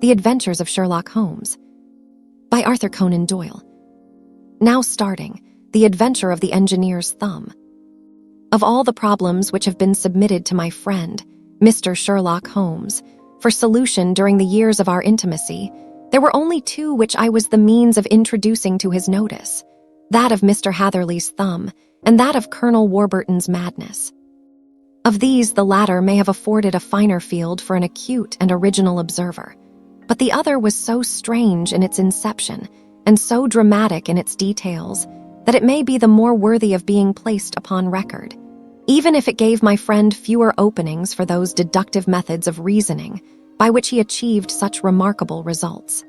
The Adventures of Sherlock Holmes by Arthur Conan Doyle. Now starting, The Adventure of the Engineer's Thumb. Of all the problems which have been submitted to my friend, Mr. Sherlock Holmes, for solution during the years of our intimacy, there were only two which I was the means of introducing to his notice, that of Mr. Hatherley's thumb and that of Colonel Warburton's madness. Of these, the latter may have afforded a finer field for an acute and original observer, but the other was so strange in its inception and so dramatic in its details that it may be the more worthy of being placed upon record, even if it gave my friend fewer openings for those deductive methods of reasoning by which he achieved such remarkable results.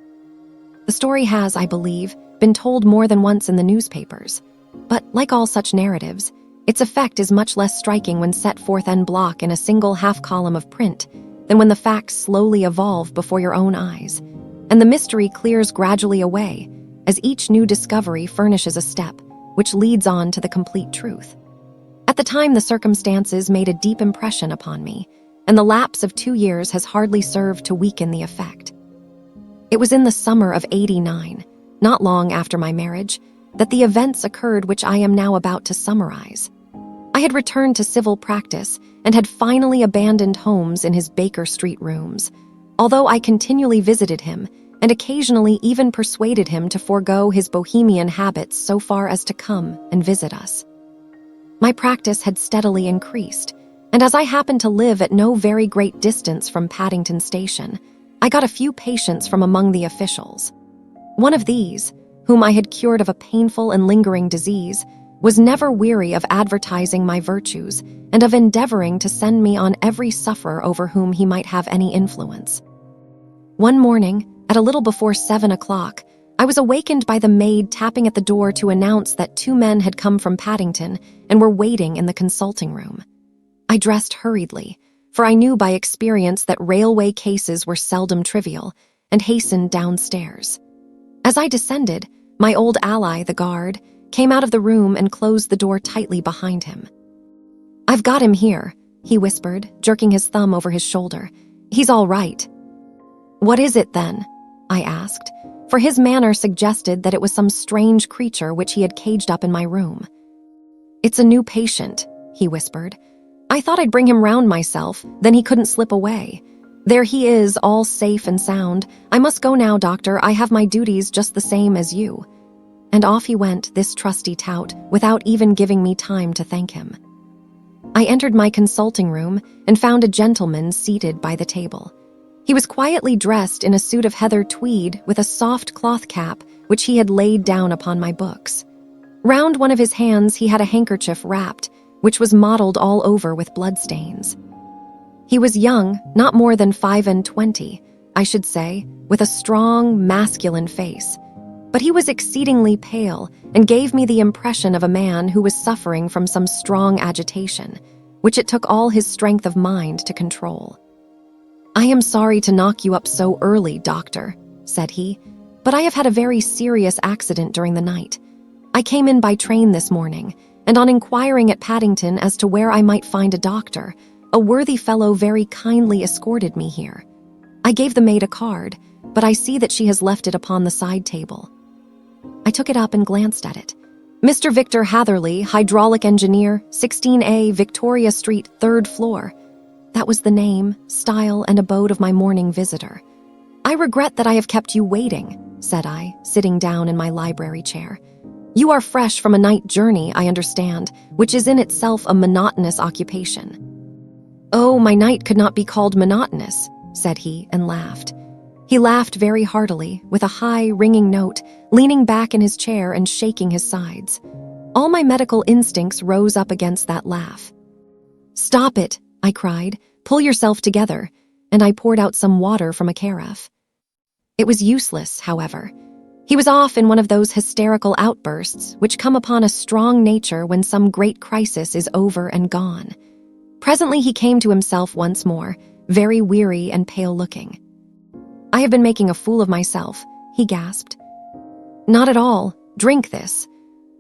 The story has, I believe, been told more than once in the newspapers, but like all such narratives, its effect is much less striking when set forth en bloc in a single half-column of print than when the facts slowly evolve before your own eyes, and the mystery clears gradually away as each new discovery furnishes a step which leads on to the complete truth. At the time, the circumstances made a deep impression upon me, and the lapse of 2 years has hardly served to weaken the effect. It was in the summer of '89, not long after my marriage, that the events occurred which I am now about to summarize. I had returned to civil practice and had finally abandoned Holmes in his Baker Street rooms, although I continually visited him and occasionally even persuaded him to forego his bohemian habits so far as to come and visit us. My practice had steadily increased, and as I happened to live at no very great distance from Paddington Station, I got a few patients from among the officials. One of these, whom I had cured of a painful and lingering disease, was never weary of advertising my virtues and of endeavoring to send me on every sufferer over whom he might have any influence. One morning, at a little before 7 o'clock, I was awakened by the maid tapping at the door to announce that 2 men had come from Paddington and were waiting in the consulting room. I dressed hurriedly, for I knew by experience that railway cases were seldom trivial, and hastened downstairs. As I descended, my old ally, the guard, came out of the room and closed the door tightly behind him. "I've got him here," he whispered, jerking his thumb over his shoulder. "He's all right." "What is it, then?" I asked, for his manner suggested that it was some strange creature which he had caged up in my room. "It's a new patient," he whispered. "I thought I'd bring him round myself, then he couldn't slip away. There he is, all safe and sound. I must go now, doctor. I have my duties just the same as you." And off he went, this trusty tout, without even giving me time to thank him. I entered my consulting room and found a gentleman seated by the table. He was quietly dressed in a suit of heather tweed with a soft cloth cap which he had laid down upon my books. Round one of his hands he had a handkerchief wrapped, which was mottled all over with bloodstains. He was young, not more than 25, I should say, with a strong, masculine face. But he was exceedingly pale and gave me the impression of a man who was suffering from some strong agitation, which it took all his strength of mind to control. "I am sorry to knock you up so early, doctor," said he, "but I have had a very serious accident during the night. I came in by train this morning, and on inquiring at Paddington as to where I might find a doctor, a worthy fellow very kindly escorted me here. I gave the maid a card, but I see that she has left it upon the side table." I took it up and glanced at it. "Mr. Victor Hatherley, hydraulic engineer, 16A, Victoria Street, 3rd floor. That was the name, style, and abode of my morning visitor. "I regret that I have kept you waiting," said I, sitting down in my library chair. "You are fresh from a night journey, I understand, which is in itself a monotonous occupation." "Oh, my night could not be called monotonous," said he, and laughed. He laughed very heartily, with a high, ringing note, leaning back in his chair and shaking his sides. All my medical instincts rose up against that laugh. "Stop it," I cried. "Pull yourself together," and I poured out some water from a carafe. It was useless, however. He was off in one of those hysterical outbursts which come upon a strong nature when some great crisis is over and gone. Presently he came to himself once more, very weary and pale-looking. "I have been making a fool of myself," he gasped. "Not at all. Drink this."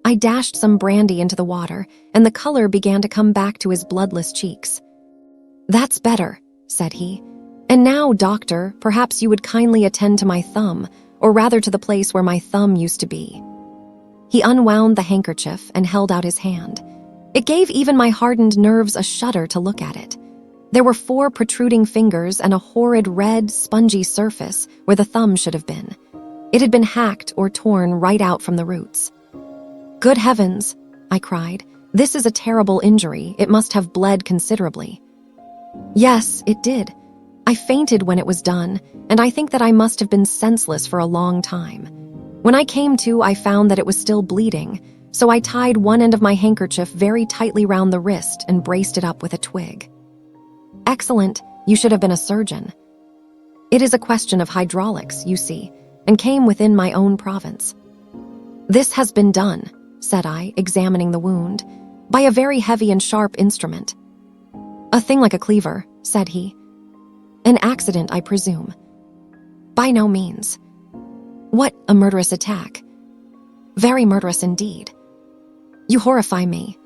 I dashed some brandy into the water, and the color began to come back to his bloodless cheeks. "That's better," said he, And now, doctor, perhaps you would kindly attend to my thumb, or rather to the place where my thumb used to be." He unwound the handkerchief and held out his hand. It gave even my hardened nerves a shudder to look at it. There were 4 protruding fingers and a horrid red, spongy surface where the thumb should have been. It had been hacked or torn right out from the roots. "Good heavens," I cried. "This is a terrible injury. It must have bled considerably." "Yes, it did. I fainted when it was done, and I think that I must have been senseless for a long time. When I came to, I found that it was still bleeding, so I tied one end of my handkerchief very tightly round the wrist and braced it up with a twig." "Excellent. You should have been a surgeon." "It is a question of hydraulics, you see, and came within my own province." "This has been done," said I, examining the wound, "by a very heavy and sharp instrument." "A thing like a cleaver," said he. "An accident, I presume." "By no means." "What, a murderous attack?" "Very murderous indeed." "You horrify me."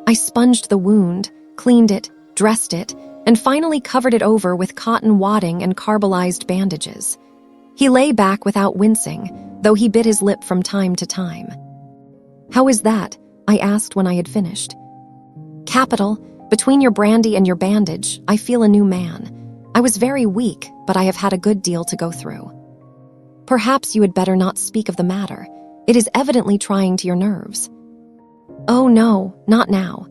I sponged the wound, cleaned it, dressed it, and finally covered it over with cotton wadding and carbolized bandages. He lay back without wincing, though he bit his lip from time to time. "How is that?" I asked when I had finished. "Capital. Between your brandy and your bandage, I feel a new man. I was very weak, but I have had a good deal to go through." "Perhaps you had better not speak of the matter. It is evidently trying to your nerves." "Oh no, not now.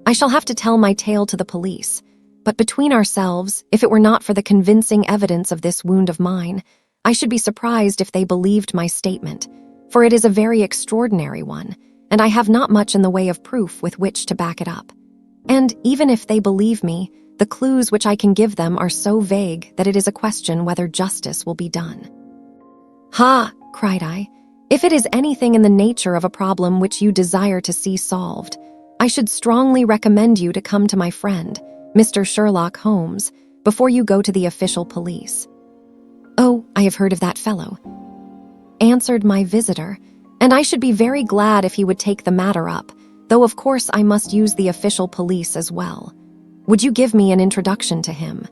I shall have to tell my tale to the police. But between ourselves, if it were not for the convincing evidence of this wound of mine, I should be surprised if they believed my statement, for it is a very extraordinary one, and I have not much in the way of proof with which to back it up. And even if they believe me, the clues which I can give them are so vague that it is a question whether justice will be done." "Ha!" cried I. "If it is anything in the nature of a problem which you desire to see solved, I should strongly recommend you to come to my friend, Mr. Sherlock Holmes, before you go to the official police." "Oh, I have heard of that fellow," answered my visitor, "and I should be very glad if he would take the matter up, though of course I must use the official police as well. Would you give me an introduction to him?"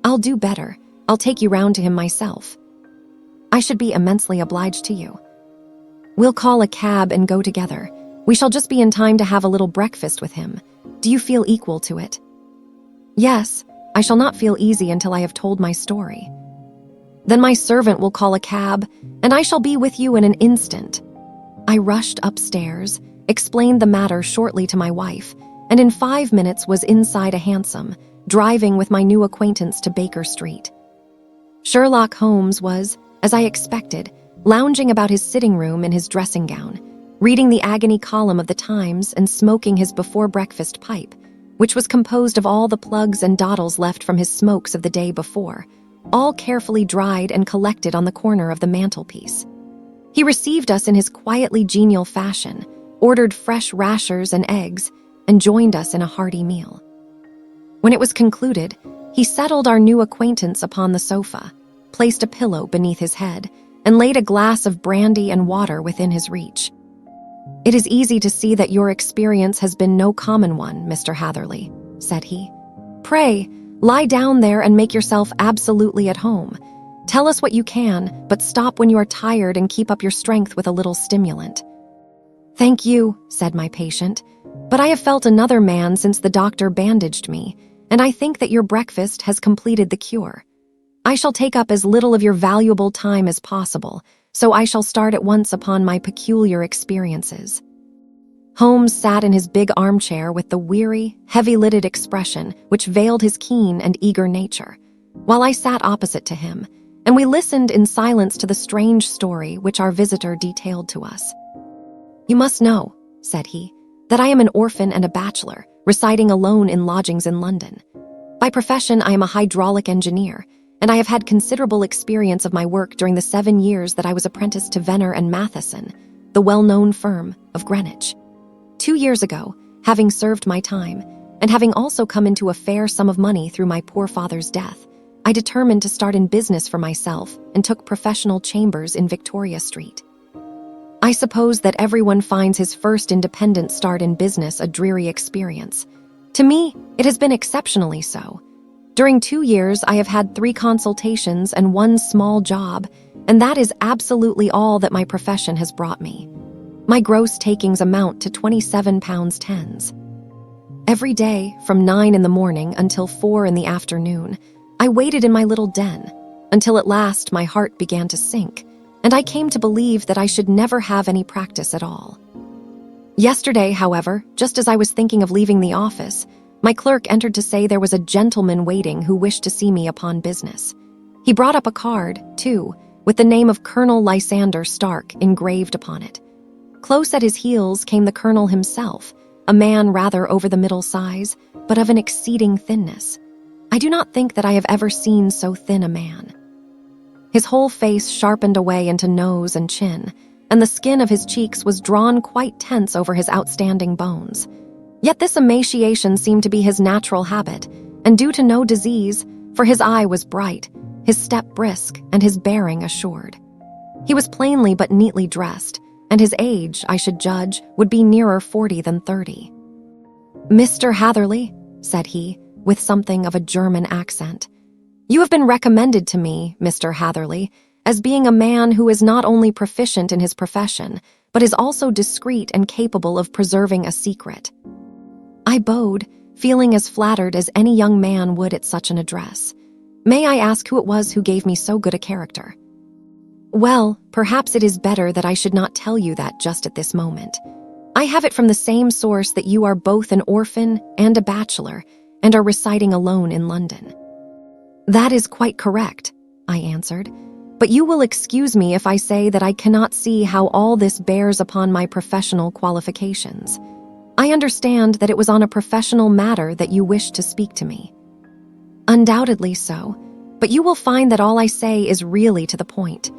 "I'll do better. I'll take you round to him myself." "I should be immensely obliged to you." "We'll call a cab and go together. We shall just be in time to have a little breakfast with him. Do you feel equal to it?" "Yes, I shall not feel easy until I have told my story." "Then my servant will call a cab, and I shall be with you in an instant." I rushed upstairs, explained the matter shortly to my wife, and in 5 minutes was inside a hansom, driving with my new acquaintance to Baker Street. Sherlock Holmes was, as I expected, lounging about his sitting room in his dressing gown, reading the agony column of the Times and smoking his before-breakfast pipe, which was composed of all the plugs and dottles left from his smokes of the day before, all carefully dried and collected on the corner of the mantelpiece. He received us in his quietly genial fashion, ordered fresh rashers and eggs, and joined us in a hearty meal. When it was concluded, he settled our new acquaintance upon the sofa, placed a pillow beneath his head, and laid a glass of brandy and water within his reach. "It is easy to see that your experience has been no common one, Mr. Hatherley," said he. "Pray, lie down there and make yourself absolutely at home. Tell us what you can, but stop when you are tired and keep up your strength with a little stimulant." "Thank you," said my patient, "but I have felt another man since the doctor bandaged me, and I think that your breakfast has completed the cure. I shall take up as little of your valuable time as possible, so I shall start at once upon my peculiar experiences." Holmes sat in his big armchair with the weary, heavy-lidded expression which veiled his keen and eager nature, while I sat opposite to him, and we listened in silence to the strange story which our visitor detailed to us. "You must know," said he, "that I am an orphan and a bachelor, residing alone in lodgings in London. By profession, I am a hydraulic engineer, and I have had considerable experience of my work during the 7 years that I was apprenticed to Venner and Matheson, the well-known firm of Greenwich. 2 years ago, having served my time, and having also come into a fair sum of money through my poor father's death, I determined to start in business for myself and took professional chambers in Victoria Street. I suppose that everyone finds his first independent start in business a dreary experience. To me, it has been exceptionally so. During 2 years, I have had 3 consultations and 1 small job, and that is absolutely all that my profession has brought me. My gross takings amount to £27.10. Every day, from 9 in the morning until 4 in the afternoon, I waited in my little den, until at last my heart began to sink, and I came to believe that I should never have any practice at all. Yesterday, however, just as I was thinking of leaving the office, my clerk entered to say there was a gentleman waiting who wished to see me upon business. He brought up a card, too, with the name of Colonel Lysander Stark engraved upon it. Close at his heels came the colonel himself, a man rather over the middle size, but of an exceeding thinness. I do not think that I have ever seen so thin a man. His whole face sharpened away into nose and chin, and the skin of his cheeks was drawn quite tense over his outstanding bones. Yet this emaciation seemed to be his natural habit, and due to no disease, for his eye was bright, his step brisk, and his bearing assured. He was plainly but neatly dressed, and his age, I should judge, would be nearer 40 than 30. "Mr. Hatherley," said he, with something of a German accent, "you have been recommended to me, Mr. Hatherley, as being a man who is not only proficient in his profession, but is also discreet and capable of preserving a secret." I bowed, feeling as flattered as any young man would at such an address. May I ask who it was who gave me so good a character? Well, perhaps it is better that I should not tell you that just at this moment. I have it from the same source that you are both an orphan and a bachelor, and are residing alone in London. That is quite correct, I answered, but you will excuse me if I say that I cannot see how all this bears upon my professional qualifications. I understand that it was on a professional matter that you wished to speak to me. Undoubtedly so, but you will find that all I say is really to the point.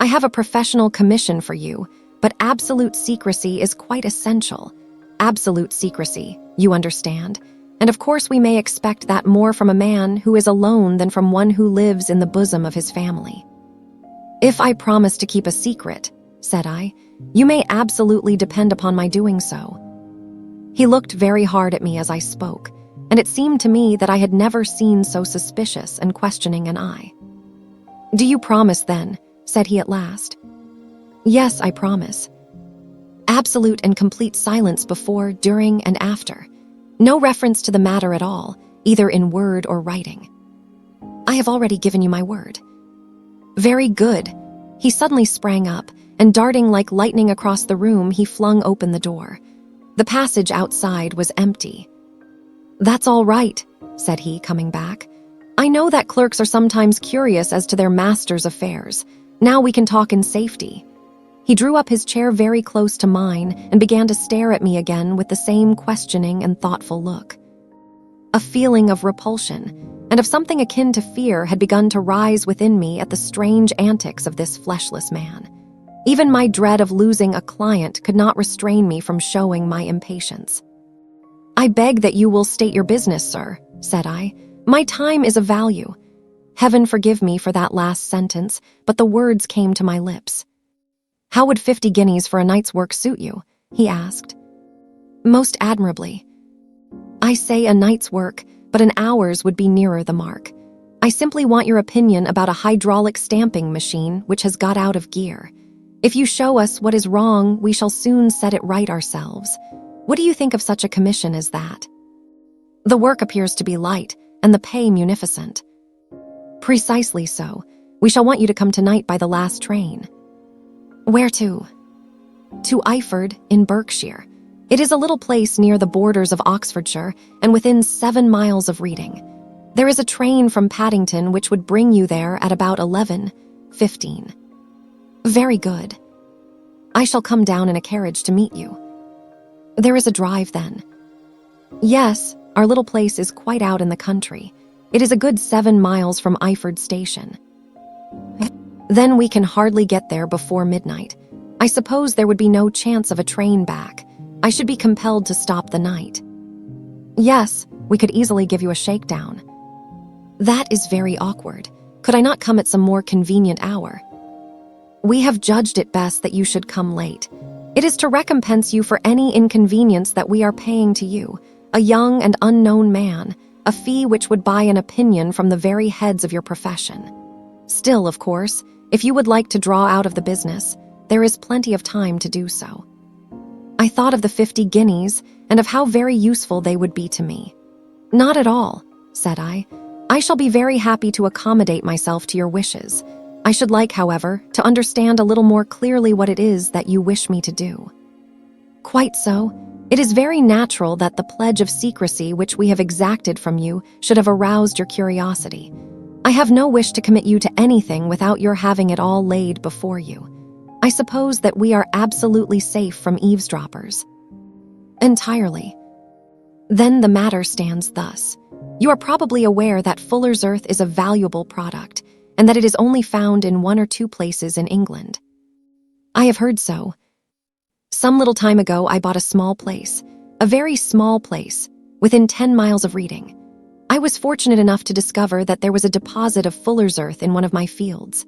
I have a professional commission for you, but absolute secrecy is quite essential. Absolute secrecy, you understand, and of course we may expect that more from a man who is alone than from one who lives in the bosom of his family. If I promise to keep a secret, said I, you may absolutely depend upon my doing so. He looked very hard at me as I spoke, and it seemed to me that I had never seen so suspicious and questioning an eye. "Do you promise, then?" said he at last. "Yes, I promise. Absolute and complete silence before, during, and after. No reference to the matter at all, either in word or writing." "I have already given you my word." "Very good." He suddenly sprang up, and darting like lightning across the room, he flung open the door. The passage outside was empty. "That's all right," said he, coming back. "I know that clerks are sometimes curious as to their master's affairs. Now we can talk in safety." He drew up his chair very close to mine and began to stare at me again with the same questioning and thoughtful look. A feeling of repulsion, and of something akin to fear, had begun to rise within me at the strange antics of this fleshless man. Even my dread of losing a client could not restrain me from showing my impatience. "I beg that you will state your business, sir," said I. "My time is of value." Heaven forgive me for that last sentence, but the words came to my lips. "How would 50 guineas for a night's work suit you?" he asked. "Most admirably." "I say a night's work, but an hour's would be nearer the mark. I simply want your opinion about a hydraulic stamping machine which has got out of gear. If you show us what is wrong, we shall soon set it right ourselves. What do you think of such a commission as that? The work appears to be light, and the pay munificent." "Precisely so. We shall want you to come tonight by the last train." "Where to?" "To Iford, in Berkshire. It is a little place near the borders of Oxfordshire, and within 7 miles of Reading. There is a train from Paddington which would bring you there at about 11:15. "Very good. I shall come down in a carriage to meet you." "There is a drive, then?" "Yes, our little place is quite out in the country. It is a good 7 miles from Iford station." "Then we can hardly get there before midnight. I suppose there would be no chance of a train back. I should be compelled to stop the night." "Yes, we could easily give you a shakedown." "That is very awkward. Could I not come at some more convenient hour?" "We have judged it best that you should come late. It is to recompense you for any inconvenience that we are paying to you, a young and unknown man, a fee which would buy an opinion from the very heads of your profession. Still, of course, if you would like to draw out of the business, there is plenty of time to do so. I thought of the 50 guineas and of how very useful they would be to me. Not at all, said I. I shall be very happy to accommodate myself to your wishes. I should like, however, to understand a little more clearly what it is that you wish me to do. Quite so. It is very natural that the pledge of secrecy which we have exacted from you should have aroused your curiosity. I have no wish to commit you to anything without your having it all laid before you. I suppose that we are absolutely safe from eavesdroppers. Entirely. Then the matter stands thus. You are probably aware that fuller's earth is a valuable product, and that it is only found in 1 or 2 places in England. I have heard so. Some little time ago I bought a small place, a very small place, within 10 miles of Reading. I was fortunate enough to discover that there was a deposit of fuller's earth in one of my fields.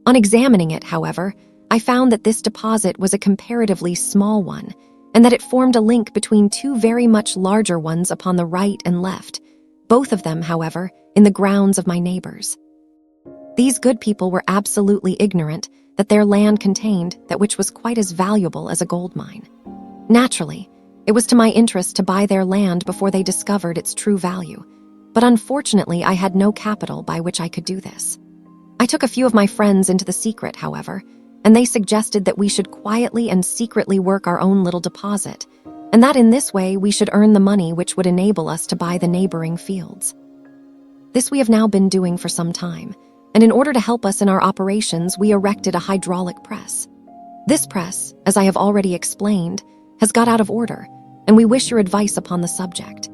On examining it, however, I found that this deposit was a comparatively small one, and that it formed a link between 2 very much larger ones upon the right and left, both of them, however, in the grounds of my neighbors. These good people were absolutely ignorant that their land contained that which was quite as valuable as a gold mine. Naturally, it was to my interest to buy their land before they discovered its true value, but unfortunately I had no capital by which I could do this. I took a few of my friends into the secret, however, and they suggested that we should quietly and secretly work our own little deposit, and that in this way we should earn the money which would enable us to buy the neighboring fields. This we have now been doing for some time, and in order to help us in our operations, we erected a hydraulic press. This press, as I have already explained, has got out of order, and we wish your advice upon the subject.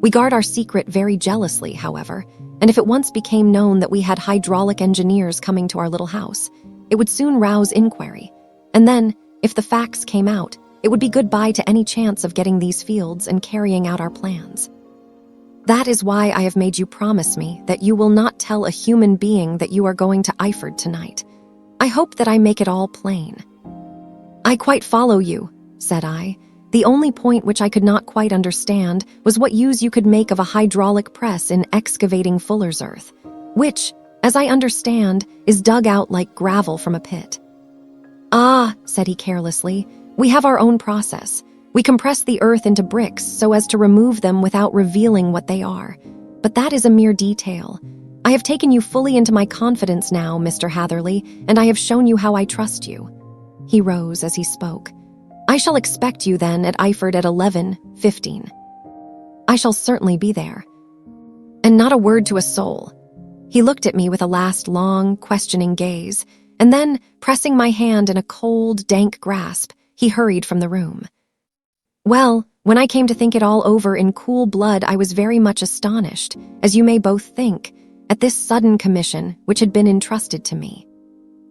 We guard our secret very jealously, however, and if it once became known that we had hydraulic engineers coming to our little house, it would soon rouse inquiry, and then, if the facts came out, it would be goodbye to any chance of getting these fields and carrying out our plans. That is why I have made you promise me that you will not tell a human being that you are going to Iford tonight. I hope that I make it all plain. I quite follow you, said I. The only point which I could not quite understand was what use you could make of a hydraulic press in excavating fuller's earth, which, as I understand, is dug out like gravel from a pit. Ah, said he carelessly, we have our own process. We compress the earth into bricks so as to remove them without revealing what they are. But that is a mere detail. I have taken you fully into my confidence now, Mr. Hatherley, and I have shown you how I trust you. He rose as he spoke. I shall expect you then at Iford at 11:15. I shall certainly be there. And not a word to a soul. He looked at me with a last long, questioning gaze, and then, pressing my hand in a cold, dank grasp, he hurried from the room. Well, when I came to think it all over in cool blood, I was very much astonished, as you may both think, at this sudden commission which had been entrusted to me.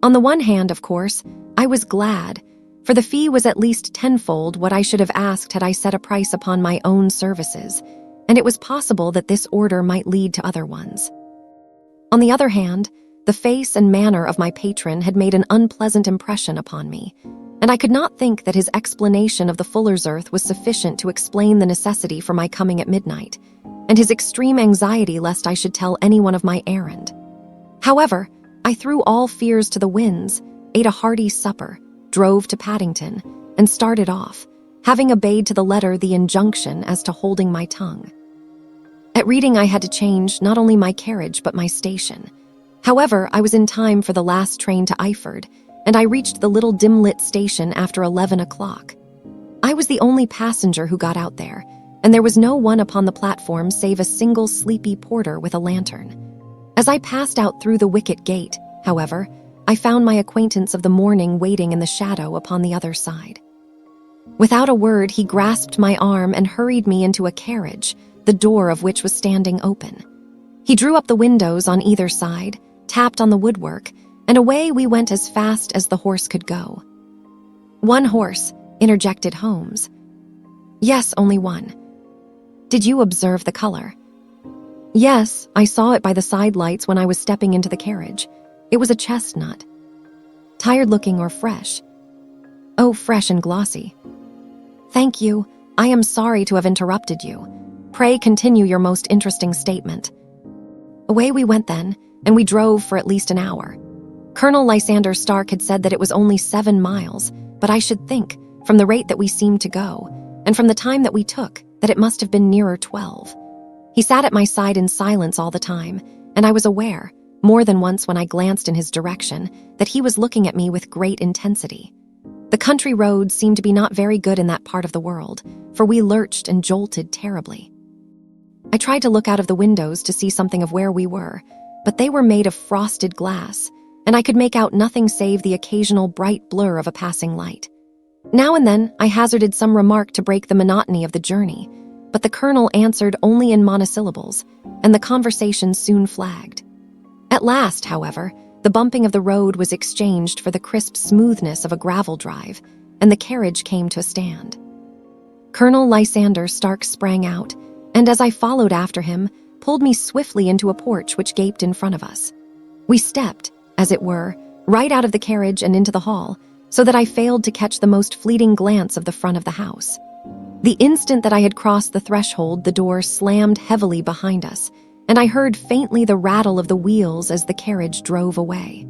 On the one hand, of course, I was glad, for the fee was at least tenfold what I should have asked had I set a price upon my own services, and it was possible that this order might lead to other ones. On the other hand, the face and manner of my patron had made an unpleasant impression upon me, and I could not think that his explanation of the fuller's earth was sufficient to explain the necessity for my coming at midnight, and his extreme anxiety lest I should tell anyone of my errand. However, I threw all fears to the winds, ate a hearty supper, drove to Paddington, and started off, having obeyed to the letter the injunction as to holding my tongue. At Reading I had to change not only my carriage but my station. However, I was in time for the last train to Iford, and I reached the little dim-lit station after 11 o'clock. I was the only passenger who got out there, and there was no one upon the platform save a single sleepy porter with a lantern. As I passed out through the wicket gate, however, I found my acquaintance of the morning waiting in the shadow upon the other side. Without a word, he grasped my arm and hurried me into a carriage, the door of which was standing open. He drew up the windows on either side, tapped on the woodwork, and away we went as fast as the horse could go. One horse, interjected Holmes. Yes, only one. Did you observe the color? Yes, I saw it by the side lights when I was stepping into the carriage. It was a chestnut. Tired-looking or fresh? Oh, fresh and glossy. Thank you. I am sorry to have interrupted you. Pray continue your most interesting statement." Away we went then, and we drove for at least an hour. Colonel Lysander Stark had said that it was only 7 miles, but I should think, from the rate that we seemed to go, and from the time that we took, that it must have been nearer 12. He sat at my side in silence all the time, and I was aware, more than once when I glanced in his direction, that he was looking at me with great intensity. The country roads seemed to be not very good in that part of the world, for we lurched and jolted terribly. I tried to look out of the windows to see something of where we were, but they were made of frosted glass, and I could make out nothing save the occasional bright blur of a passing light. Now and then, I hazarded some remark to break the monotony of the journey, but the colonel answered only in monosyllables, and the conversation soon flagged. At last, however, the bumping of the road was exchanged for the crisp smoothness of a gravel drive, and the carriage came to a stand. Colonel Lysander Stark sprang out, and as I followed after him, pulled me swiftly into a porch which gaped in front of us. We stepped, as it were, right out of the carriage and into the hall, so that I failed to catch the most fleeting glance of the front of the house. The instant that I had crossed the threshold, the door slammed heavily behind us, and I heard faintly the rattle of the wheels as the carriage drove away.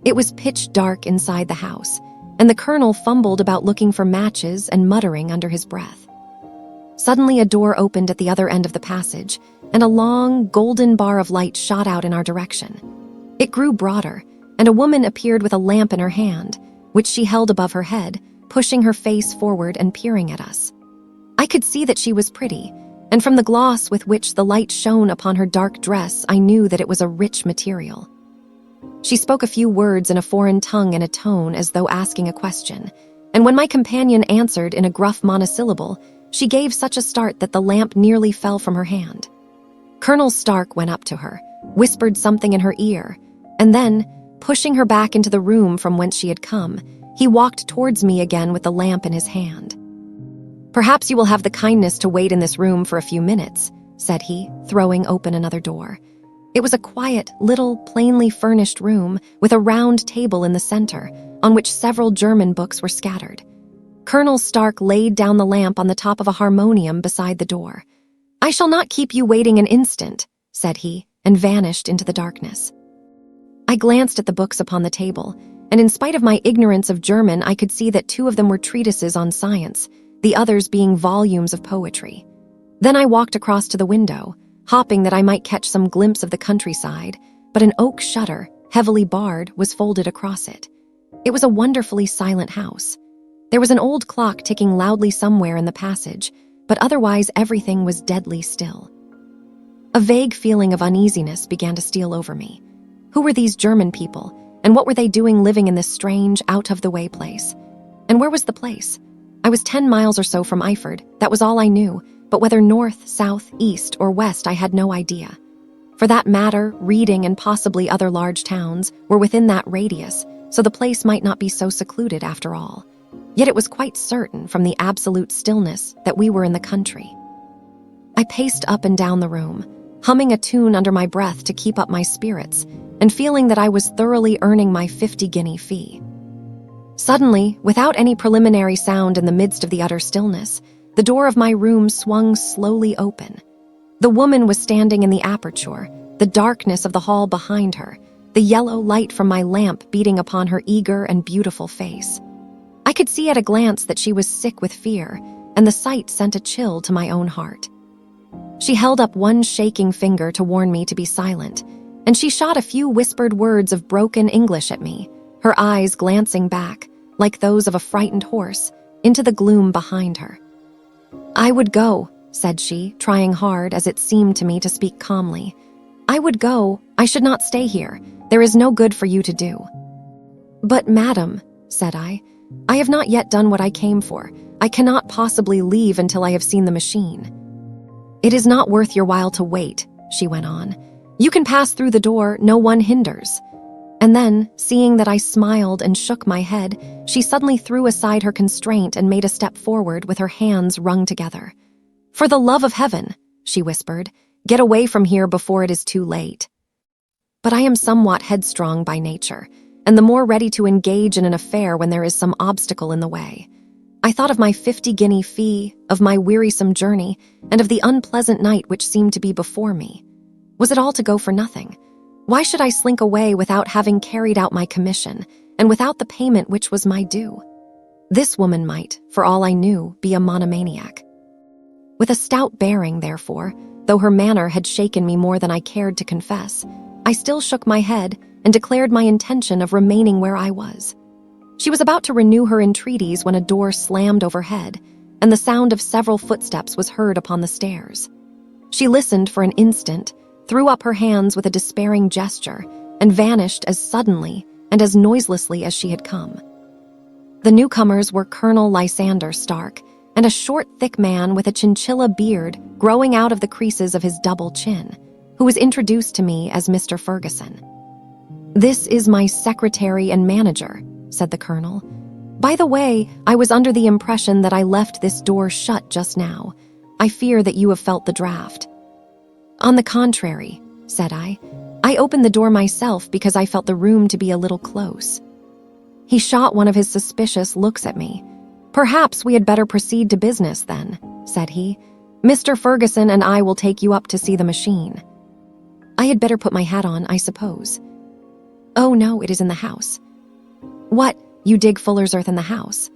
It was pitch dark inside the house, and the colonel fumbled about looking for matches and muttering under his breath. Suddenly a door opened at the other end of the passage, and a long, golden bar of light shot out in our direction. It grew broader, and a woman appeared with a lamp in her hand, which she held above her head, pushing her face forward and peering at us. I could see that she was pretty, and from the gloss with which the light shone upon her dark dress, I knew that it was a rich material. She spoke a few words in a foreign tongue in a tone as though asking a question, and when my companion answered in a gruff monosyllable, she gave such a start that the lamp nearly fell from her hand. Colonel Stark went up to her, whispered something in her ear, and then, pushing her back into the room from whence she had come, he walked towards me again with the lamp in his hand. "Perhaps you will have the kindness to wait in this room for a few minutes," said he, throwing open another door. It was a quiet, little, plainly furnished room with a round table in the center, on which several German books were scattered. Colonel Stark laid down the lamp on the top of a harmonium beside the door. "I shall not keep you waiting an instant," said he, and vanished into the darkness. I glanced at the books upon the table, and in spite of my ignorance of German, I could see that 2 of them were treatises on science, the others being volumes of poetry. Then I walked across to the window, hoping that I might catch some glimpse of the countryside, but an oak shutter, heavily barred, was folded across it. It was a wonderfully silent house. There was an old clock ticking loudly somewhere in the passage, but otherwise everything was deadly still. A vague feeling of uneasiness began to steal over me. Who were these German people, and what were they doing living in this strange, out-of-the-way place? And where was the place? I was 10 miles or so from Iford, that was all I knew, but whether north, south, east, or west I had no idea. For that matter, Reading and possibly other large towns were within that radius, so the place might not be so secluded after all. Yet it was quite certain, from the absolute stillness, that we were in the country. I paced up and down the room, humming a tune under my breath to keep up my spirits, and feeling that I was thoroughly earning my 50-guinea fee. Suddenly, without any preliminary sound in the midst of the utter stillness, the door of my room swung slowly open. The woman was standing in the aperture, the darkness of the hall behind her, the yellow light from my lamp beating upon her eager and beautiful face. I could see at a glance that she was sick with fear, and the sight sent a chill to my own heart. She held up one shaking finger to warn me to be silent, and she shot a few whispered words of broken English at me, her eyes glancing back, like those of a frightened horse, into the gloom behind her. "I would go," said she, trying hard, as it seemed to me, to speak calmly. "I would go. I should not stay here. There is no good for you to do." "But, madam," said I have not yet done what I came for. I cannot possibly leave until I have seen the machine." "It is not worth your while to wait," she went on. "You can pass through the door, no one hinders." And then, seeing that I smiled and shook my head, she suddenly threw aside her constraint and made a step forward with her hands wrung together. "For the love of heaven," she whispered, "get away from here before it is too late." But I am somewhat headstrong by nature, and the more ready to engage in an affair when there is some obstacle in the way. I thought of my 50-guinea fee, of my wearisome journey, and of the unpleasant night which seemed to be before me. Was it all to go for nothing? Why should I slink away without having carried out my commission, and without the payment which was my due? This woman might, for all I knew, be a monomaniac. With a stout bearing, therefore, though her manner had shaken me more than I cared to confess, I still shook my head and declared my intention of remaining where I was. She was about to renew her entreaties when a door slammed overhead, and the sound of several footsteps was heard upon the stairs. She listened for an instant, threw up her hands with a despairing gesture, and vanished as suddenly and as noiselessly as she had come. The newcomers were Colonel Lysander Stark, and a short, thick man with a chinchilla beard growing out of the creases of his double chin, who was introduced to me as Mr. Ferguson. "This is my secretary and manager," said the colonel. "By the way, I was under the impression that I left this door shut just now. I fear that you have felt the draft." "On the contrary," said I opened the door myself because I felt the room to be a little close." He shot one of his suspicious looks at me. "Perhaps we had better proceed to business, then," said he. "Mr. Ferguson and I will take you up to see the machine." "I had better put my hat on, I suppose." "Oh, no, it is in the house." "What, you dig fuller's earth in the house?"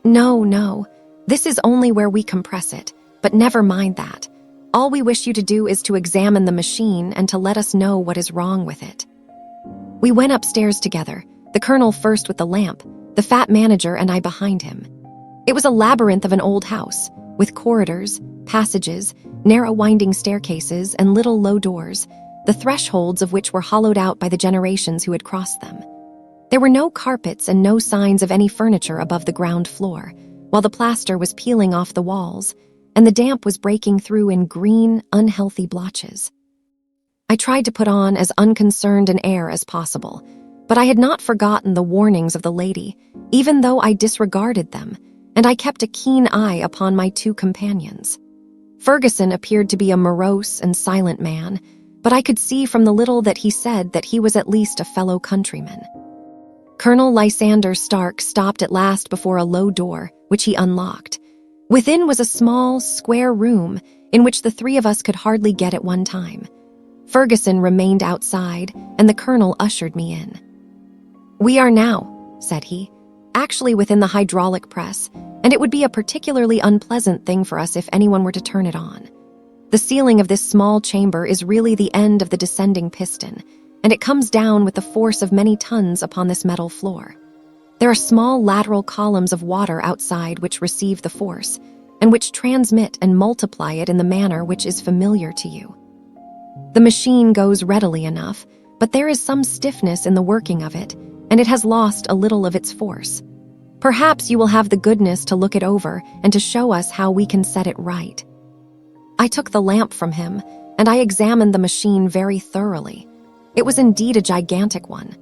No. This is only where we compress it, but never mind that. All we wish you to do is to examine the machine and to let us know what is wrong with it." We went upstairs together, the colonel first with the lamp, the fat manager and I behind him. It was a labyrinth of an old house, with corridors, passages, narrow winding staircases, and little low doors, the thresholds of which were hollowed out by the generations who had crossed them. There were no carpets and no signs of any furniture above the ground floor, while the plaster was peeling off the walls, and the damp was breaking through in green, unhealthy blotches. I tried to put on as unconcerned an air as possible, but I had not forgotten the warnings of the lady, even though I disregarded them, and I kept a keen eye upon my two companions. Ferguson appeared to be a morose and silent man, but I could see from the little that he said that he was at least a fellow countryman. Colonel Lysander Stark stopped at last before a low door, which he unlocked. Within was a small, square room in which the three of us could hardly get at one time. Ferguson remained outside, and the colonel ushered me in. "We are now," said he, "actually within the hydraulic press, and it would be a particularly unpleasant thing for us if anyone were to turn it on. The ceiling of this small chamber is really the end of the descending piston, and it comes down with the force of many tons upon this metal floor. There are small lateral columns of water outside which receive the force, and which transmit and multiply it in the manner which is familiar to you. The machine goes readily enough, but there is some stiffness in the working of it, and it has lost a little of its force. Perhaps you will have the goodness to look it over and to show us how we can set it right." I took the lamp from him, and I examined the machine very thoroughly. It was indeed a gigantic one,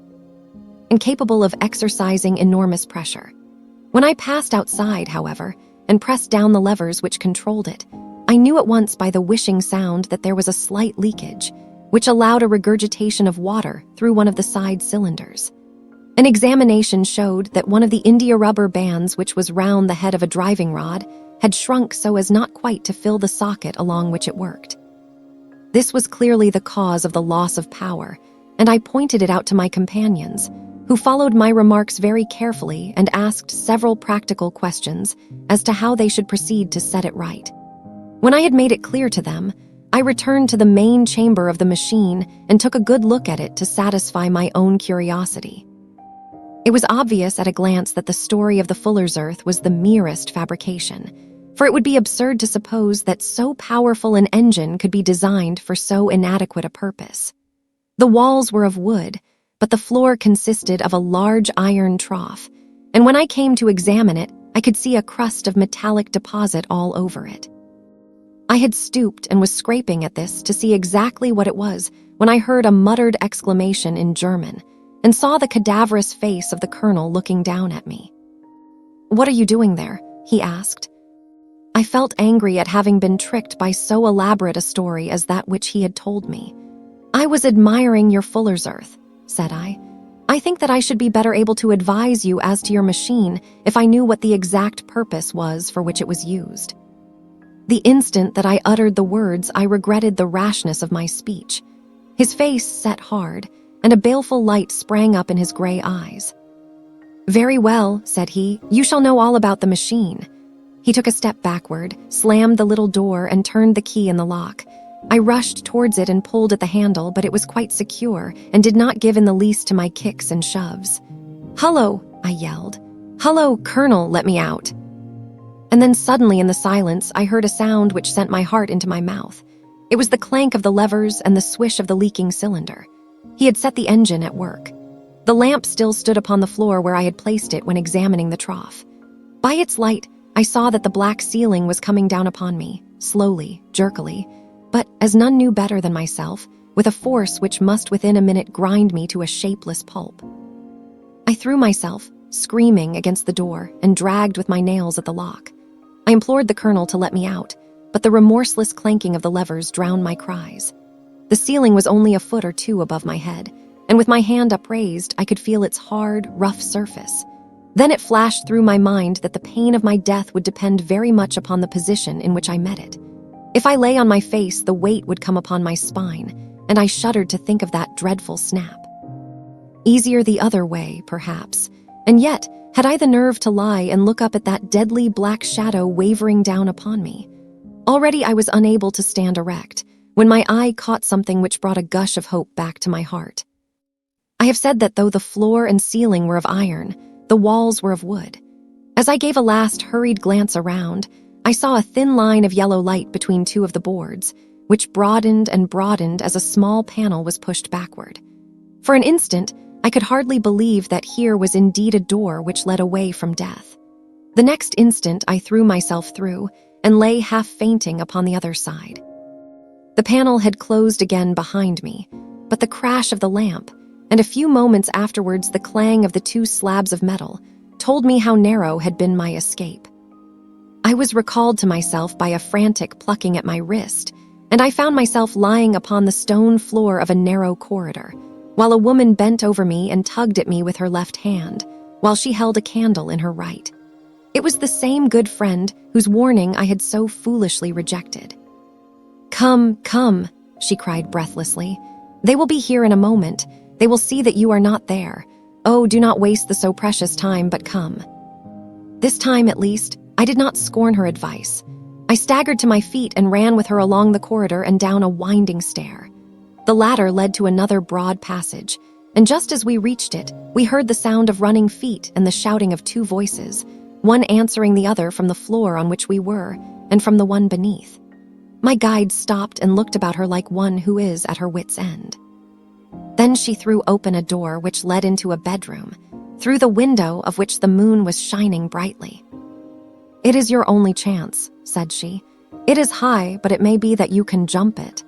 incapable of exercising enormous pressure. When I passed outside, however, and pressed down the levers which controlled it, I knew at once by the whishing sound that there was a slight leakage, which allowed a regurgitation of water through one of the side cylinders. An examination showed that one of the India rubber bands which was round the head of a driving rod had shrunk so as not quite to fill the socket along which it worked. This was clearly the cause of the loss of power, and I pointed it out to my companions, who followed my remarks very carefully and asked several practical questions as to how they should proceed to set it right. When I had made it clear to them, I returned to the main chamber of the machine and took a good look at it to satisfy my own curiosity. It was obvious at a glance that the story of the fuller's earth was the merest fabrication, for it would be absurd to suppose that so powerful an engine could be designed for so inadequate a purpose. The walls were of wood, but the floor consisted of a large iron trough, and when I came to examine it, I could see a crust of metallic deposit all over it. I had stooped and was scraping at this to see exactly what it was when I heard a muttered exclamation in German and saw the cadaverous face of the colonel looking down at me. "What are you doing there?" he asked. I felt angry at having been tricked by so elaborate a story as that which he had told me. "I was admiring your fuller's earth," said I. I think that I should be better able to advise you as to your machine if I knew what the exact purpose was for which it was used." The instant that I uttered the words, I regretted the rashness of my speech. His face set hard, and a baleful light sprang up in his gray eyes. "Very well," said he, "you shall know all about the machine." He took a step backward, slammed the little door, and turned the key in the lock. I rushed towards it and pulled at the handle, but it was quite secure and did not give in the least to my kicks and shoves. "Hullo," I yelled. "Hullo, Colonel, let me out." And then suddenly in the silence, I heard a sound which sent my heart into my mouth. It was the clank of the levers and the swish of the leaking cylinder. He had set the engine at work. The lamp still stood upon the floor where I had placed it when examining the trough. By its light, I saw that the black ceiling was coming down upon me, slowly, jerkily, but, as none knew better than myself, with a force which must within a minute grind me to a shapeless pulp. I threw myself, screaming, against the door and dragged with my nails at the lock. I implored the colonel to let me out, but the remorseless clanking of the levers drowned my cries. The ceiling was only a foot or two above my head, and with my hand upraised, I could feel its hard, rough surface. Then it flashed through my mind that the pain of my death would depend very much upon the position in which I met it. If I lay on my face, the weight would come upon my spine, and I shuddered to think of that dreadful snap. Easier the other way, perhaps, and yet had I the nerve to lie and look up at that deadly black shadow wavering down upon me? Already I was unable to stand erect, when my eye caught something which brought a gush of hope back to my heart. I have said that though the floor and ceiling were of iron, the walls were of wood. As I gave a last hurried glance around, I saw a thin line of yellow light between two of the boards, which broadened and broadened as a small panel was pushed backward. For an instant, I could hardly believe that here was indeed a door which led away from death. The next instant, I threw myself through and lay half fainting upon the other side. The panel had closed again behind me, but the crash of the lamp, and a few moments afterwards the clang of the two slabs of metal, told me how narrow had been my escape. I was recalled to myself by a frantic plucking at my wrist, and I found myself lying upon the stone floor of a narrow corridor, while a woman bent over me and tugged at me with her left hand, while she held a candle in her right. It was the same good friend whose warning I had so foolishly rejected. "Come, come," she cried breathlessly. "They will be here in a moment. They will see that you are not there. Oh, do not waste the so precious time, but come." This time, at least, I did not scorn her advice. I staggered to my feet and ran with her along the corridor and down a winding stair. The latter led to another broad passage, and just as we reached it, we heard the sound of running feet and the shouting of two voices, one answering the other from the floor on which we were, and from the one beneath. My guide stopped and looked about her like one who is at her wit's end. Then she threw open a door which led into a bedroom, through the window of which the moon was shining brightly. "It is your only chance," said she. "It is high, but it may be that you can jump it."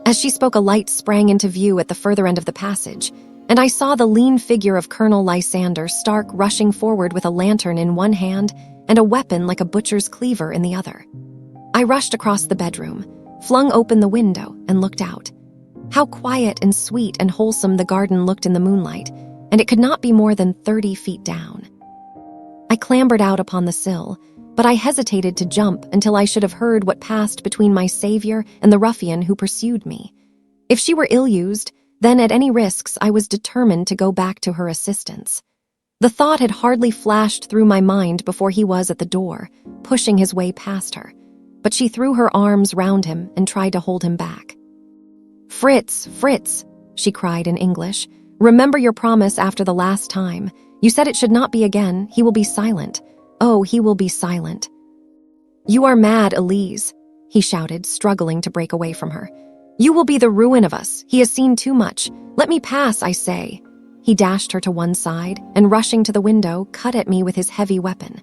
As she spoke, a light sprang into view at the further end of the passage, and I saw the lean figure of Colonel Lysander Stark rushing forward with a lantern in one hand and a weapon like a butcher's cleaver in the other. I rushed across the bedroom, flung open the window, and looked out. How quiet and sweet and wholesome the garden looked in the moonlight, and it could not be more than 30 feet down. I clambered out upon the sill, but I hesitated to jump until I should have heard what passed between my savior and the ruffian who pursued me. If she were ill-used, then at any risks I was determined to go back to her assistance. The thought had hardly flashed through my mind before he was at the door, pushing his way past her, but she threw her arms round him and tried to hold him back. "Fritz, Fritz," she cried in English, "remember your promise after the last time. You said it should not be again. He will be silent. Oh, he will be silent." "You are mad, Elise," he shouted, struggling to break away from her. "You will be the ruin of us. He has seen too much. Let me pass, I say." He dashed her to one side, and rushing to the window, cut at me with his heavy weapon.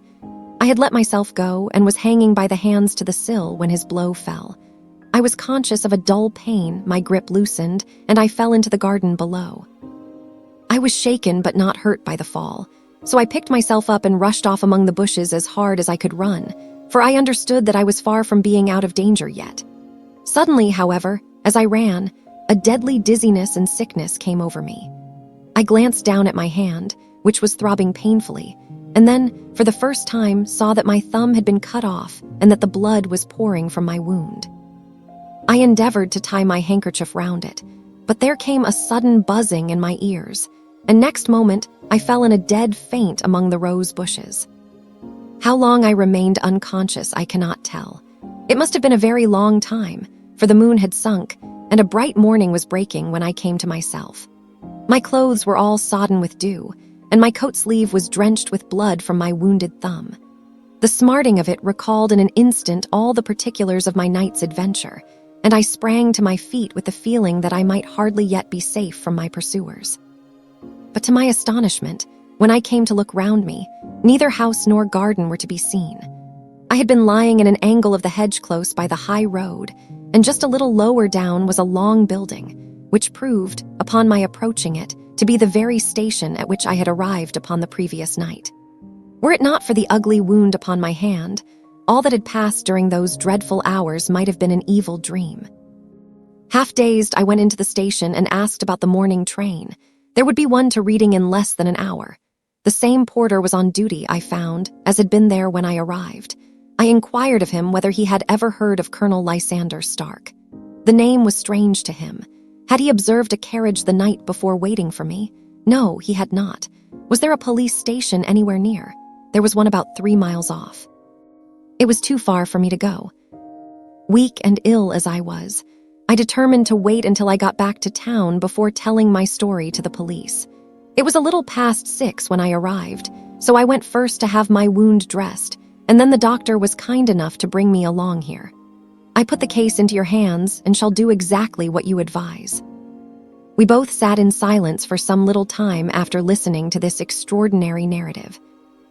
I had let myself go and was hanging by the hands to the sill when his blow fell. I was conscious of a dull pain, my grip loosened, and I fell into the garden below. I was shaken but not hurt by the fall, so I picked myself up and rushed off among the bushes as hard as I could run, for I understood that I was far from being out of danger yet. Suddenly, however, as I ran, a deadly dizziness and sickness came over me. I glanced down at my hand, which was throbbing painfully, and then, for the first time, saw that my thumb had been cut off and that the blood was pouring from my wound. I endeavored to tie my handkerchief round it, but there came a sudden buzzing in my ears, and next moment I fell in a dead faint among the rose bushes. How long I remained unconscious I cannot tell. It must have been a very long time, for the moon had sunk, and a bright morning was breaking when I came to myself. My clothes were all sodden with dew, and my coat sleeve was drenched with blood from my wounded thumb. The smarting of it recalled in an instant all the particulars of my night's adventure, and I sprang to my feet with the feeling that I might hardly yet be safe from my pursuers. But to my astonishment, when I came to look round me, neither house nor garden were to be seen. I had been lying in an angle of the hedge close by the high road, and just a little lower down was a long building, which proved, upon my approaching it, to be the very station at which I had arrived upon the previous night. Were it not for the ugly wound upon my hand, all that had passed during those dreadful hours might have been an evil dream. Half dazed, I went into the station and asked about the morning train. There would be one to Reading in less than an hour. The same porter was on duty, I found, as had been there when I arrived. I inquired of him whether he had ever heard of Colonel Lysander Stark. The name was strange to him. Had he observed a carriage the night before waiting for me? No, he had not. Was there a police station anywhere near? There was one about 3 miles off. It was too far for me to go. Weak and ill as I was, I determined to wait until I got back to town before telling my story to the police. It was a little past 6 when I arrived, so I went first to have my wound dressed, and then the doctor was kind enough to bring me along here. I put the case into your hands and shall do exactly what you advise. We both sat in silence for some little time after listening to this extraordinary narrative.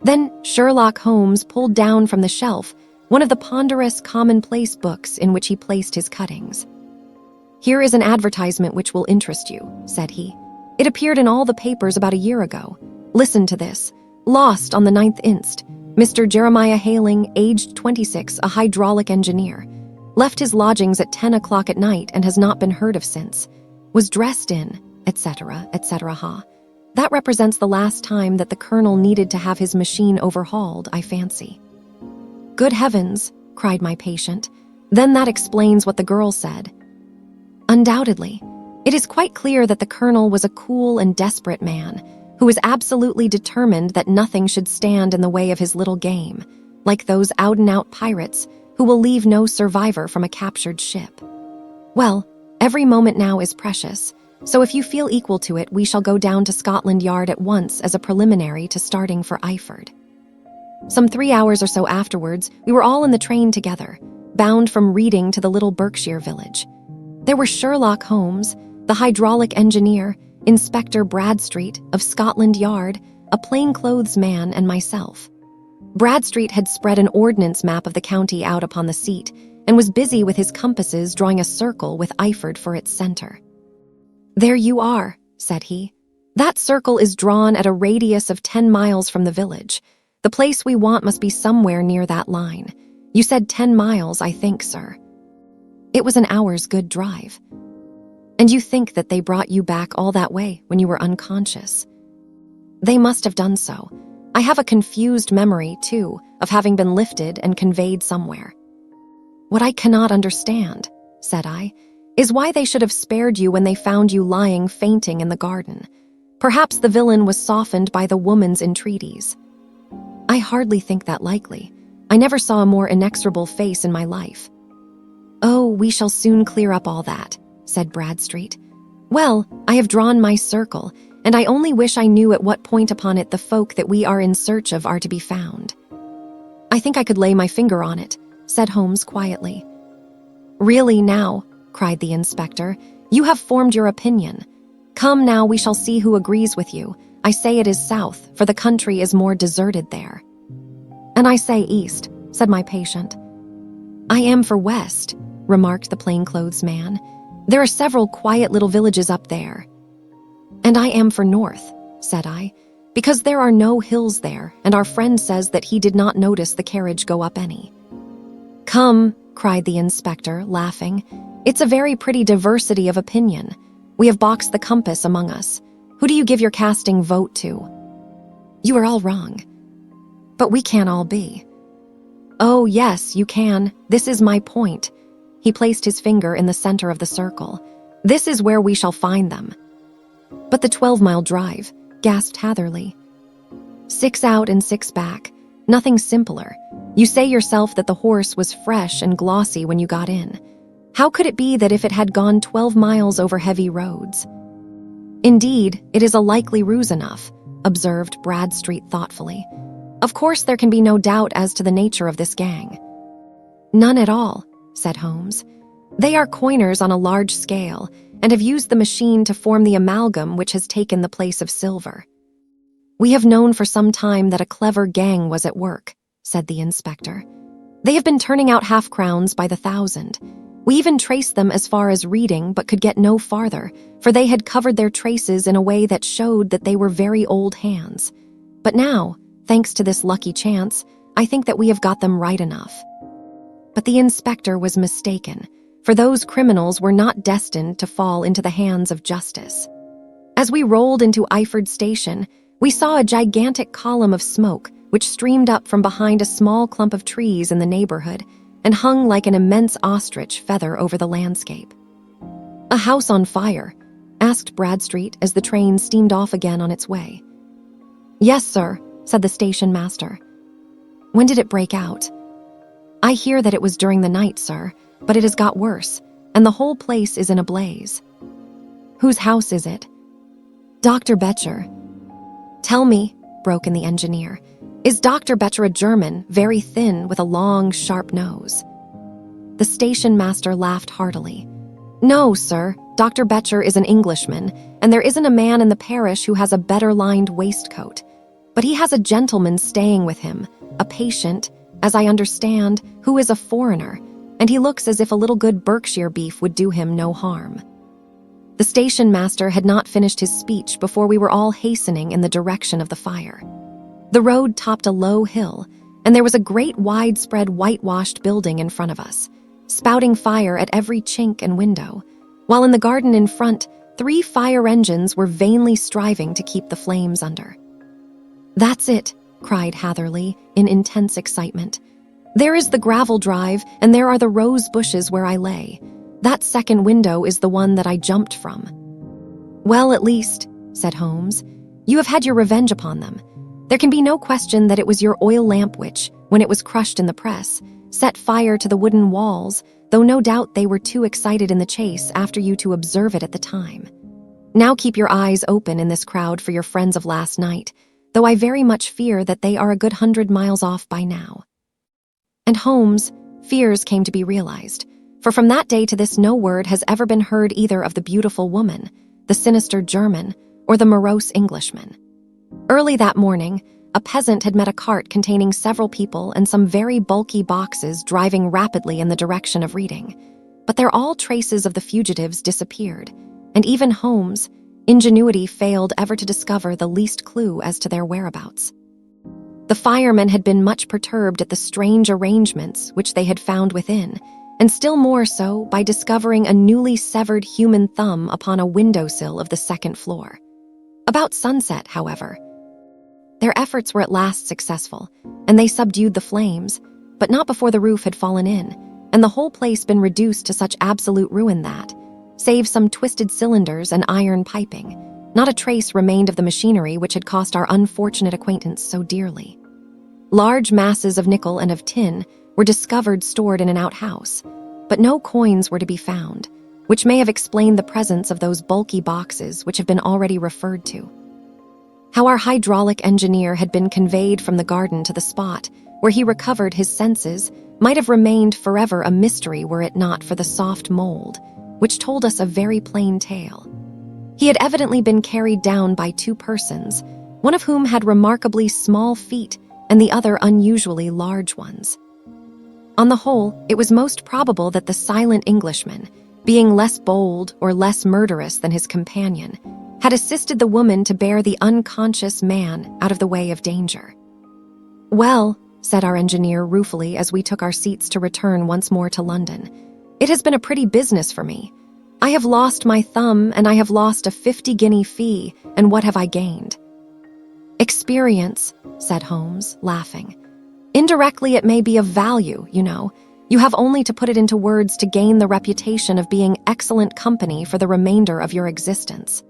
Then Sherlock Holmes pulled down from the shelf one of the ponderous commonplace books in which he placed his cuttings. "Here is an advertisement which will interest you," said he. "It appeared in all the papers about a year ago. Listen to this. Lost on the 9th inst. Mr. Jeremiah Haling, aged 26, a hydraulic engineer. Left his lodgings at 10 o'clock at night and has not been heard of since. Was dressed in, etc., etc. Ha. That represents the last time that the colonel needed to have his machine overhauled, I fancy." "Good heavens," cried my patient. "Then that explains what the girl said." "Undoubtedly. It is quite clear that the colonel was a cool and desperate man who was absolutely determined that nothing should stand in the way of his little game, like those out-and-out pirates who will leave no survivor from a captured ship. Well, every moment now is precious, so if you feel equal to it, we shall go down to Scotland Yard at once as a preliminary to starting for Eyford." Some 3 hours or so afterwards, we were all in the train together, bound from Reading to the little Berkshire village. There were Sherlock Holmes, the hydraulic engineer, Inspector Bradstreet of Scotland Yard, a plainclothes man, and myself. Bradstreet had spread an ordnance map of the county out upon the seat and was busy with his compasses drawing a circle with Eyford for its center. "There you are," said he. "That circle is drawn at a radius of 10 miles from the village. The place we want must be somewhere near that line. You said 10 miles, I think, sir." It was an hour's good drive. "And you think that they brought you back all that way when you were unconscious?" "They must have done so. I have a confused memory, too, of having been lifted and conveyed somewhere." "What I cannot understand," said I, "is why they should have spared you when they found you lying fainting in the garden. Perhaps the villain was softened by the woman's entreaties." "I hardly think that likely. I never saw a more inexorable face in my life." "Oh, we shall soon clear up all that," said Bradstreet. "Well, I have drawn my circle, and I only wish I knew at what point upon it the folk that we are in search of are to be found." "I think I could lay my finger on it," said Holmes quietly. "Really now," cried the inspector, "you have formed your opinion. Come now, we shall see who agrees with you. I say it is south, for the country is more deserted there." "And I say east," said my patient. "I am for west," remarked the plainclothes man. "There are several quiet little villages up there." "And I am for north," said I, "because there are no hills there, and our friend says that he did not notice the carriage go up any." "Come," cried the inspector, laughing, "it's a very pretty diversity of opinion. We have boxed the compass among us. Who do you give your casting vote to? You are all wrong. But we can't all be. Oh, yes, you can. This is my point. He placed his finger in the center of the circle. This is where we shall find them. But the 12-mile drive, gasped Hatherley. 6 out and 6 back. Nothing simpler. You say yourself that the horse was fresh and glossy when you got in. How could it be that if it had gone 12 miles over heavy roads? Indeed, it is a likely ruse enough, observed Bradstreet thoughtfully. Of course there can be no doubt as to the nature of this gang. None at all, said Holmes. They are coiners on a large scale and have used the machine to form the amalgam which has taken the place of silver. We have known for some time that a clever gang was at work, said the inspector. They have been turning out half-crowns by the thousand. We even traced them as far as Reading, but could get no farther, for they had covered their traces in a way that showed that they were very old hands. But now, thanks to this lucky chance, I think that we have got them right enough. But the inspector was mistaken, for those criminals were not destined to fall into the hands of justice. As we rolled into Iford Station, we saw a gigantic column of smoke which streamed up from behind a small clump of trees in the neighborhood and hung like an immense ostrich feather over the landscape. A house on fire? Asked Bradstreet as the train steamed off again on its way. Yes, sir, said the station master. When did it break out? I hear that it was during the night, sir, but it has got worse, and the whole place is in a blaze. Whose house is it? Dr. Betcher. Tell me, broke in the engineer, is Dr. Betcher a German, very thin, with a long, sharp nose? The station master laughed heartily. No, sir, Dr. Betcher is an Englishman, and there isn't a man in the parish who has a better lined waistcoat. But he has a gentleman staying with him, a patient, as I understand, who is a foreigner, and he looks as if a little good Berkshire beef would do him no harm. The station master had not finished his speech before we were all hastening in the direction of the fire. The road topped a low hill, and there was a great widespread whitewashed building in front of us, spouting fire at every chink and window, while in the garden in front, 3 fire engines were vainly striving to keep the flames under. That's it, cried Hatherley in intense excitement. There is the gravel drive, and there are the rose bushes where I lay. That second window is the one that I jumped from. Well, at least, said Holmes, you have had your revenge upon them. There can be no question that it was your oil lamp which, when it was crushed in the press, set fire to the wooden walls, though no doubt they were too excited in the chase after you to observe it at the time. Now keep your eyes open in this crowd for your friends of last night, though I very much fear that they are a good 100 miles off by now. And Holmes' fears came to be realized, for from that day to this no word has ever been heard either of the beautiful woman, the sinister German, or the morose Englishman. Early that morning, a peasant had met a cart containing several people and some very bulky boxes driving rapidly in the direction of Reading. But there all traces of the fugitives disappeared, and even Holmes' ingenuity failed ever to discover the least clue as to their whereabouts. The firemen had been much perturbed at the strange arrangements which they had found within, and still more so by discovering a newly severed human thumb upon a windowsill of the second floor. About sunset, however, their efforts were at last successful, and they subdued the flames, but not before the roof had fallen in, and the whole place been reduced to such absolute ruin that, save some twisted cylinders and iron piping, not a trace remained of the machinery which had cost our unfortunate acquaintance so dearly. Large masses of nickel and of tin were discovered stored in an outhouse, but no coins were to be found, which may have explained the presence of those bulky boxes which have been already referred to. How our hydraulic engineer had been conveyed from the garden to the spot where he recovered his senses might have remained forever a mystery were it not for the soft mold, which told us a very plain tale. He had evidently been carried down by 2 persons, one of whom had remarkably small feet and the other unusually large ones. On the whole, it was most probable that the silent Englishman, being less bold or less murderous than his companion, had assisted the woman to bear the unconscious man out of the way of danger. Well, said our engineer ruefully as we took our seats to return once more to London, it has been a pretty business for me. I have lost my thumb, and I have lost a 50-guinea fee, and what have I gained? Experience, said Holmes, laughing. Indirectly, it may be of value, you know. You have only to put it into words to gain the reputation of being excellent company for the remainder of your existence.